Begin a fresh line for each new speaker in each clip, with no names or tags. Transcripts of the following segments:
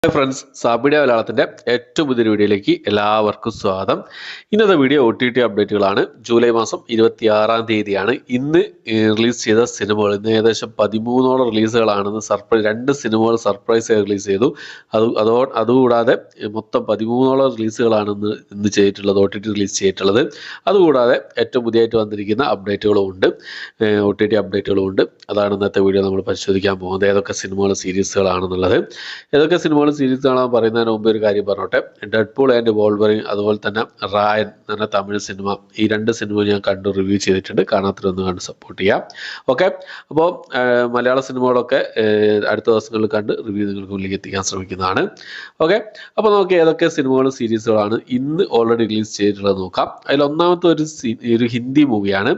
Hi friends, സാബിഡിയ മലയാളത്തിന്റെ ഏറ്റവും പുതിയൊരു വീഡിയോയിലേക്ക് എല്ലാവർക്കും സ്വാഗതം. ഇന്നത്തെ വീഡിയോ OTT അപ്ഡേറ്റുകളാണ്. ജൂലൈ മാസം 26-ാം തീയതിയാണ് ഇന്ന് റിലീസ് ചെയ്ത സിനിമകൾ. ഇന്ന് ഏകദേശം 13ഓളം റിലീസുകളാണെന്ന് രണ്ട് സിനിമകൾ സർപ്രൈസ് റിലീസ് ചെയ്തു. അതുകൂടാതെ മൊത്തം 13ഓളം റിലീസുകളാണ് ഇന്ന് ചെയ്തിട്ടുള്ളത്, OTT റിലീസ് ചെയ്തിട്ടുള്ളത്. അതുകൂടാതെ ഏറ്റവും പുതിയതായിട്ട് വന്നിരിക്കുന്ന അപ്ഡേറ്റുകളും ഉണ്ട്, OTT അപ്ഡേറ്റുകളും ഉണ്ട്. അതാണ് ഇന്നത്തെ വീഡിയോ നമ്മൾ പരിശോധിക്കാൻ പോകുന്നത്. ഏതൊക്കെ സിനിമകൾ സീരീസുകളാണെന്നുള്ളത്. ഏതൊക്കെ സിനിമകൾ സീരീസ് കാണാൻ പറയുന്നതിന് മുമ്പ് ഒരു കാര്യം പറഞ്ഞോട്ടെ. ഡെഡ്പൂൾ ആൻഡ് വോൾവറിൻ, അതുപോലെ തന്നെ റായൻ എന്ന തമിഴ് സിനിമ, ഈ രണ്ട് സിനിമ ഞാൻ കണ്ടു റിവ്യൂ ചെയ്തിട്ടുണ്ട്. കാണാത്തതൊന്ന് കണ്ട് സപ്പോർട്ട് ചെയ്യാം. ഓക്കെ, അപ്പോൾ മലയാള സിനിമകളൊക്കെ അടുത്ത ദിവസങ്ങളിൽ കണ്ട് റിവ്യൂ നിങ്ങൾക്ക് മുന്നിലേക്ക് എത്തിക്കാൻ ശ്രമിക്കുന്നതാണ്. ഓക്കെ, അപ്പോൾ നമുക്ക് ഏതൊക്കെ സിനിമകളും സീരീസുകളാണ് ഇന്ന് ഓൾറെഡി റിലീസ് ചെയ്തിട്ടുള്ളത് നോക്കാം. അതിൽ ഒന്നാമത്തെ ഒരു ഹിന്ദി മൂവിയാണ്.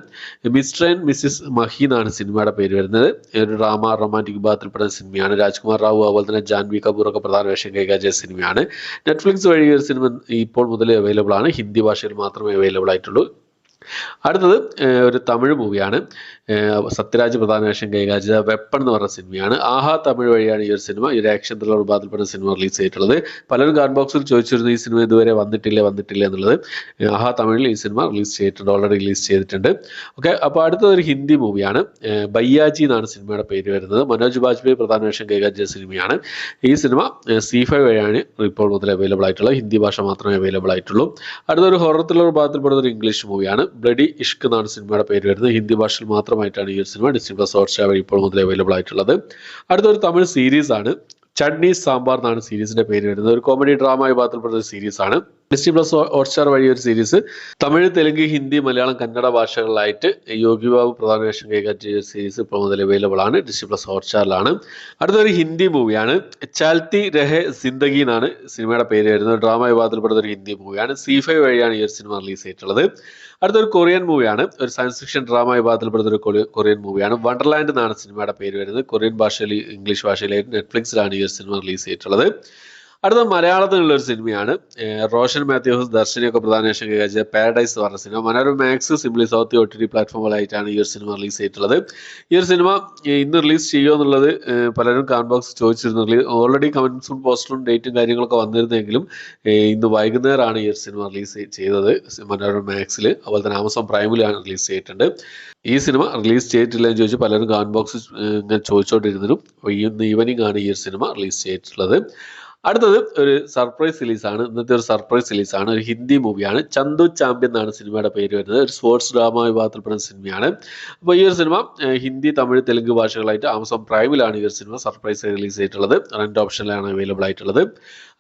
മിസ്റ്റർ ആൻഡ് മിസ്സിസ് മഹി എന്നാണ് സിനിമയുടെ പേര് വരുന്നത്. ഒരു റൊമാൻറ്റിക് വിഭാഗത്തിൽപ്പെടുന്ന സിനിമയാണ്. രാജ്കുമാർ റാവു അതുപോലെ തന്നെ ജാൻവി കപൂർ ഒക്കെ പ്രധാന വേഷം കൈകാര്യം ചെയ്ത സിനിമയാണ്. നെറ്റ്ഫ്ലിക്സ് വഴി ഒരു സിനിമ ഇപ്പോൾ മുതൽ അവൈലബിൾ ആണ്. ഹിന്ദി ഭാഷയിൽ മാത്രമേ അവൈലബിൾ ആയിട്ടുള്ളൂ. അടുത്തത് ഒരു തമിഴ് മൂവിയാണ്. സത്യരാജ് പ്രധാന വേഷം കൈകാര്യം ചെയ്ത വെപ്പൺ എന്ന് പറഞ്ഞ സിനിമയാണ്. ആഹാ തമിഴ് വഴിയാണ് ഈ ഒരു സിനിമ, ഈ ഒരു ആക്ഷൻ ത്രില്ലർ വിഭാഗത്തിൽപ്പെടുന്ന സിനിമ റിലീസ് ചെയ്തിട്ടുള്ളത്. പലരും കമന്റ് ബോക്സിൽ ചോദിച്ചിരുന്നു ഈ സിനിമ ഇതുവരെ വന്നിട്ടില്ല എന്നുള്ളത്. ആഹാ തമിഴിൽ ഈ സിനിമ റിലീസ് ചെയ്തിട്ടുണ്ട്, ഓൾറെഡി റിലീസ് ചെയ്തിട്ടുണ്ട്. ഓക്കെ, അപ്പോൾ അടുത്തത് ഒരു ഹിന്ദി മൂവിയാണ്. ബയ്യാജി എന്നാണ് സിനിമയുടെ പേര് വരുന്നത്. മനോജ് ബാജ്പേയി പ്രധാന വേഷം കൈകാര്യം ചെയ്ത സിനിമയാണ്. ഈ സിനിമ C5 വഴിയാണ് ഇപ്പോൾ മുതൽ അവൈലബിൾ ആയിട്ടുള്ളത്. ഹിന്ദി ഭാഷ മാത്രമേ അവൈലബിൾ ആയിട്ടുള്ളൂ. അടുത്തൊരു ഹൊറർ ത്രില്ലർ വിഭാഗത്തിൽപ്പെടുന്ന ഒരു ഇംഗ്ലീഷ് മൂവിയാണ്. ബ്ലഡി ഇഷ്ക് എന്നാണ് സിനിമയുടെ പേര് വരുന്നത്. ഹിന്ദി ഭാഷയിൽ മാത്രമായിട്ടാണ് ഈ ഒരു സിനിമ Disney+ ഹോട്ട്സ്റ്റാർ വഴി ഇപ്പോൾ മുതൽ അവൈലബിൾ ആയിട്ടുള്ളത്. അടുത്തൊരു തമിഴ് സീരീസ് ആണ്. ചട്നി സാമ്പാർ എന്നാണ് സീരീസിന്റെ പേര് വരുന്നത്. ഒരു കോമഡി ഡ്രാമ വിഭാഗത്തിൽപ്പെടുന്ന ഒരു സീരീസ് ആണ്. Disney+ ഹോട്ട്സ്റ്റാർ വഴി ഒരു സീരീസ്. തമിഴ്, തെലുങ്ക്, ഹിന്ദി, മലയാളം, കന്നഡ ഭാഷകളിലായിട്ട് യോഗി ബാബു പ്രധാന വേഷം കൈകാര്യം ചെയ്ത സീരീസ് ഇപ്പോൾ മുതൽ അവൈലബിൾ ആണ്. Disney+ ഹോട്ട്സ്റ്റാറിലാണ്. അടുത്തൊരു ഹിന്ദി മൂവിയാണ്. ചൽത്തി രഹെ സിന്ദഗി എന്നാണ് സിനിമയുടെ പേര് വരുന്നത്. ഡ്രാമ വിഭാഗത്തിൽപ്പെടുന്ന ഒരു ഹിന്ദി മൂവിയാണ്. C5 വഴിയാണ് ഈ ഒരു സിനിമ റിലീസ് ചെയ്തിട്ടുള്ളത്. അടുത്തൊരു കൊറിയൻ മൂവിയാണ്. ഒരു സയൻസ് ഫിക്ഷൻ ഡ്രാമ വിഭാഗത്തിൽപ്പെടുന്ന ഒരു കൊറിയൻ മൂവിയാണ്. വണ്ടർലാൻഡ് എന്നാണ് സിനിമയുടെ പേര് വരുന്നത്. കൊറിയൻ ഭാഷയിൽ, ഇംഗ്ലീഷ് ഭാഷയിലായിട്ട് നെറ്റ്ഫ്ലിക്സിലാണ് ഈ ഒരു സിനിമ റിലീസ് ചെയ്തിട്ടുള്ളത്. അടുത്ത മലയാളത്തിലുള്ള ഒരു സിനിമയാണ്. റോഷൻ മാത്യൂസ്, ദർശനിയൊക്കെ പ്രധാന വേഷം കൈകാര്യം ചെയ്ത പാരഡൈസ് എന്ന് പറഞ്ഞ സിനിമ. Manorama Max, Simply South OTT പ്ലാറ്റ്ഫോമുകളായിട്ടാണ് ഈ ഒരു സിനിമ റിലീസ് ചെയ്തിട്ടുള്ളത്. ഈ ഒരു സിനിമ ഇന്ന് റിലീസ് ചെയ്യുമോ എന്നുള്ളത് പലരും കമന്റ് ബോക്സ് ചോദിച്ചിരുന്നു. ഓൾറെഡി കമന്റ്സും പോസ്റ്ററും ഡേറ്റും കാര്യങ്ങളൊക്കെ വന്നിരുന്നെങ്കിലും ഇന്ന് വൈകുന്നേരമാണ് ഈ ഒരു സിനിമ റിലീസ് ചെയ്തത് മനോരമ മാക്സിൽ. അതുപോലെ തന്നെ ആമസോൺ പ്രൈമിലാണ് റിലീസ് ചെയ്തിട്ടുണ്ട്. ഈ സിനിമ റിലീസ് ചെയ്തിട്ടില്ല എന്ന് ചോദിച്ചു പലരും കമന്റ് ബോക്സ് ഇങ്ങനെ ചോദിച്ചുകൊണ്ടിരുന്നതും. ഇന്ന് ഈവനിങ് ആണ് ഈ ഒരു സിനിമ റിലീസ് ചെയ്തിട്ടുള്ളത്. അടുത്തത് ഒരു സർപ്രൈസ് റിലീസാണ്. ഇന്നത്തെ ഒരു സർപ്രൈസ് റിലീസാണ്. ഒരു ഹിന്ദി മൂവിയാണ്. ചന്തു ചാമ്പ്യൻ എന്നാണ് സിനിമയുടെ പേര് വരുന്നത്. ഒരു സ്പോർട്സ് ഡ്രാമ വിഭാഗത്തിൽപ്പെടുന്ന സിനിമയാണ്. അപ്പോൾ ഈ ഒരു സിനിമ ഹിന്ദി, തമിഴ്, തെലുങ്ക് ഭാഷകളായിട്ട് ആമസോൺ പ്രൈമിലാണ് ഈ ഒരു സിനിമ സർപ്രൈസ് റിലീസ് ചെയ്തിട്ടുള്ളത്. റെന്റ് ഓപ്ഷനിലാണ് അവൈലബിൾ ആയിട്ടുള്ളത്.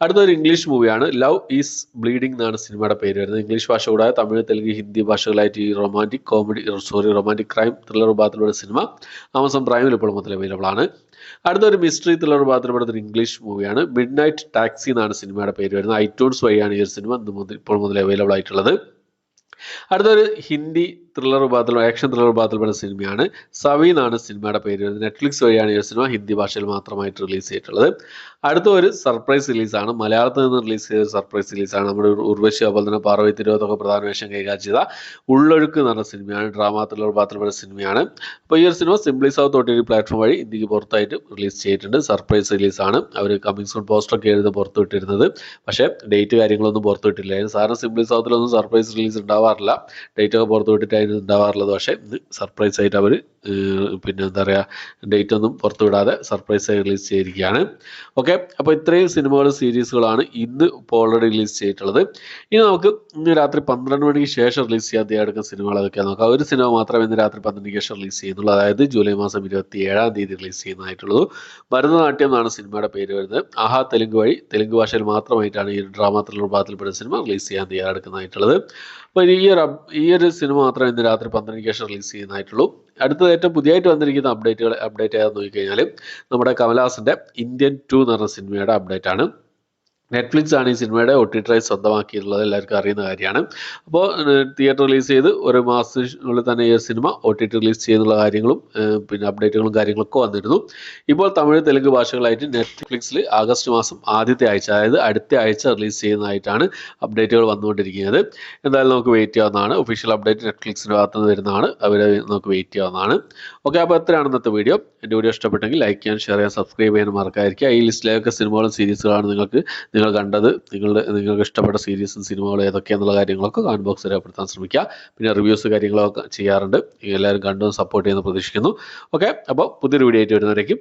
അടുത്തൊരു ഇംഗ്ലീഷ് മൂവിയാണ്. ലവ് ഈസ് ബ്ലീഡിംഗ് എന്നാണ് സിനിമയുടെ പേര് വരുന്നത്. ഇംഗ്ലീഷ് ഭാഷ കൂടാതെ തമിഴ്, തെലുങ്ക്, ഹിന്ദി ഭാഷകളായിട്ട് ഈ റൊമാൻറ്റിക് ക്രൈം ത്രില്ലർ വിഭാഗത്തിലുള്ള സിനിമ ആമസോൺ പ്രൈമിൽ ഇപ്പോൾ മുതൽ അവൈലബിൾ ആണ്. അടുത്തൊരു മിസ്റ്ററി ത്രില്ലർ വിഭാഗത്തിൽപ്പെടുന്ന ഒരു ഇംഗ്ലീഷ് മൂവിയാണ്. മിഡ് നൈറ്റ് ടാക്സി എന്നാണ് സിനിമയുടെ പേര് വരുന്നത്. ഐറ്റ്യൂൺസ് വഴിയാണ് ഈ ഒരു സിനിമ ഇപ്പോൾ മുതൽ അവൈലബിൾ ആയിട്ടുള്ളത്. അടുത്തൊരു ഹിന്ദി ത്രില്ലർ വിഭാഗത്തിൽ, ആക്ഷൻ ത്രില്ലർ വിഭാഗത്തിൽപ്പെടുന്ന സിനിമയാണ്. സവി എന്നാണ് സിനിമയുടെ പേര് വരുന്നത്. നെറ്റ്ഫ്ലിക്സ് വഴിയാണ് ഈ സിനിമ ഹിന്ദി ഭാഷയിൽ മാത്രമായിട്ട് റിലീസ് ചെയ്തിട്ടുള്ളത്. അടുത്ത ഒരു സർപ്രൈസ് റിലീസാണ്. മലയാളത്തിൽ നിന്ന് റിലീസ് ചെയ്ത സർപ്രൈസ് റിലീസാണ്. നമ്മുടെ ഉർവശി അതുപോലെ തന്നെ പാർവതി തിരുവോത്തൊക്കെ പ്രധാന വേഷം കൈകാര്യം ചെയ്ത ഉള്ളൊഴുക്ക് എന്ന് പറഞ്ഞ സിനിമയാണ്. ഡ്രാമ ത്രില്ലർ വിഭാഗത്തിൽപ്പെടുന്ന സിനിമയാണ്. അപ്പോൾ ഈ ഒരു cinema simply South OTT platform വഴി ഇന്ത്യക്ക് പുറത്തായിട്ട് റിലീസ് ചെയ്തിട്ടുണ്ട്. സർപ്രൈസ് റിലീസാണ്. അവർ കമ്മിങ് സൂൺ പോസ്റ്ററൊക്കെ എഴുതി പുറത്തു വിട്ടിരുന്നത്. പക്ഷേ ഡേറ്റ് കാര്യങ്ങളൊന്നും പുറത്തു വിട്ടില്ല. സാധാരണ സിംപ്ലി സൗത്തിലൊന്നും സർപ്രൈസ് റിലീസ് ഉണ്ടാവാറില്ല. ഡേറ്റ് ഒക്കെ പുറത്തു വിട്ടിട്ടായിരുന്നു ഉണ്ടാവാറുള്ളത്. പക്ഷേ ഇത് സർപ്രൈസ് ആയിട്ട് അവർ പിന്നെ എന്താ പറയുക, ഡേറ്റ് ഒന്നും പുറത്തു വിടാതെ സർപ്രൈസ് ആയി റിലീസ് ചെയ്തിരിക്കുകയാണ്. ഓക്കെ, അപ്പോൾ ഇത്രയും സിനിമകളും സീരീസുകളാണ് ഇന്ന് ഇപ്പോൾ ഓൾറെഡി റിലീസ് ചെയ്തിട്ടുള്ളത്. ഇനി നമുക്ക് ഇന്ന് രാത്രി 12 മണിക്ക് ശേഷം റിലീസ് ചെയ്യാൻ എടുക്കുന്ന സിനിമകൾ അതൊക്കെയാണ് നോക്കാം. ഒരു സിനിമ മാത്രമേ ഇന്ന് രാത്രി 12 ശേഷം റിലീസ് ചെയ്യുന്നുള്ളൂ. അതായത് ജൂലൈ മാസം 27-ാം തീയതി റിലീസ് ചെയ്യുന്നതായിട്ടുള്ളൂ. ഭരതനാട്യം എന്നാണ് സിനിമയുടെ പേര് വരുന്നത്. ആഹാ തെലുങ്ക് വഴി, തെലുങ്ക് ഭാഷയിൽ മാത്രമായിട്ടാണ് ഈ ഡ്രാമ ത്രില്ലർ വിഭാഗത്തിൽപ്പെടുന്ന സിനിമ റിലീസ് ചെയ്യാൻ തയ്യാറെടുക്കുന്നതായിട്ടുള്ളത്. അപ്പോൾ ഈ ഒരു സിനിമ മാത്രമേ ഇന്ന് രാത്രി 12 ശേഷം റിലീസ് ചെയ്യുന്നതായിട്ടുള്ളൂ. അടുത്തത് ഏറ്റവും പുതിയതായിട്ട് വന്നിരിക്കുന്ന അപ്ഡേറ്റ് ഏതാണെന്ന് നോക്കിക്കഴിഞ്ഞാൽ നമ്മുടെ കമലഹാസന്റെ ഇന്ത്യൻ 2 എന്ന് പറഞ്ഞ സിനിമയുടെ അപ്ഡേറ്റ് ആണ്. നെറ്റ്ഫ്ലിക്സ് ആണ് ഈ സിനിമയുടെ OTT റൈറ്റ്സ് സ്വന്തമാക്കിയിട്ടുള്ളത്, എല്ലാവർക്കും അറിയുന്ന കാര്യമാണ്. അപ്പോൾ തിയേറ്റർ റിലീസ് ചെയ്ത് ഒരു മാസത്തിനുള്ളിൽ തന്നെ ഈ സിനിമ OTT റിലീസ് ചെയ്യുന്നുള്ള കാര്യങ്ങളും പിന്നെ അപ്ഡേറ്റുകളും കാര്യങ്ങളൊക്കെ വന്നിരുന്നു. ഇപ്പോൾ തമിഴ് തെലുങ്ക് ഭാഷകളായിട്ട് നെറ്റ്ഫ്ലിക്സിൽ ആഗസ്റ്റ് മാസം ആദ്യത്തെ ആഴ്ച, അതായത് അടുത്ത ആഴ്ച റിലീസ് ചെയ്യുന്നതായിട്ടാണ് അപ്ഡേറ്റുകൾ വന്നുകൊണ്ടിരിക്കുന്നത്. എന്തായാലും നമുക്ക് വെയിറ്റ് ചെയ്യാവുന്നതാണ്. ഒഫീഷ്യൽ അപ്ഡേറ്റ് നെറ്റ്ഫ്ലിക്സിൻ്റെ ഭാഗത്ത് നിന്ന് വരുന്നതാണ്, അവരെ നമുക്ക് വെയിറ്റ് ചെയ്യാവുന്നതാണ്. ഓക്കെ, അപ്പോൾ എത്രയാണ് ഇന്നത്തെ വീഡിയോ. എൻ്റെ വീഡിയോ ഇഷ്ടപ്പെട്ടെങ്കിൽ ലൈക്ക് ചെയ്യാൻ, ഷെയർ ചെയ്യാൻ, സബ്സ്ക്രൈബ് ചെയ്യാൻ മറക്കാതിരിക്കുക. ഈ ലിസ്റ്റിലേക്ക് സിനിമകളും സീരീസുകളാണ് നിങ്ങൾ കണ്ടത്, നിങ്ങൾക്ക് ഇഷ്ടപ്പെട്ട സീരീസും സിനിമകളും ഏതൊക്കെയാണെന്നുള്ള കാര്യങ്ങളൊക്കെ കമന്റ് ബോക്സിൽ രേഖപ്പെടുത്താൻ ശ്രമിക്കുക. പിന്നെ റിവ്യൂസ് കാര്യങ്ങളൊക്കെ ചെയ്യാറുണ്ട്, എല്ലാവരും കണ്ടും സപ്പോർട്ട് ചെയ്യുന്ന പ്രതീക്ഷിക്കുന്നു. ഓക്കെ, അപ്പോൾ പുതിയൊരു വീഡിയോ ആയിട്ട് വരുന്നവരേക്കും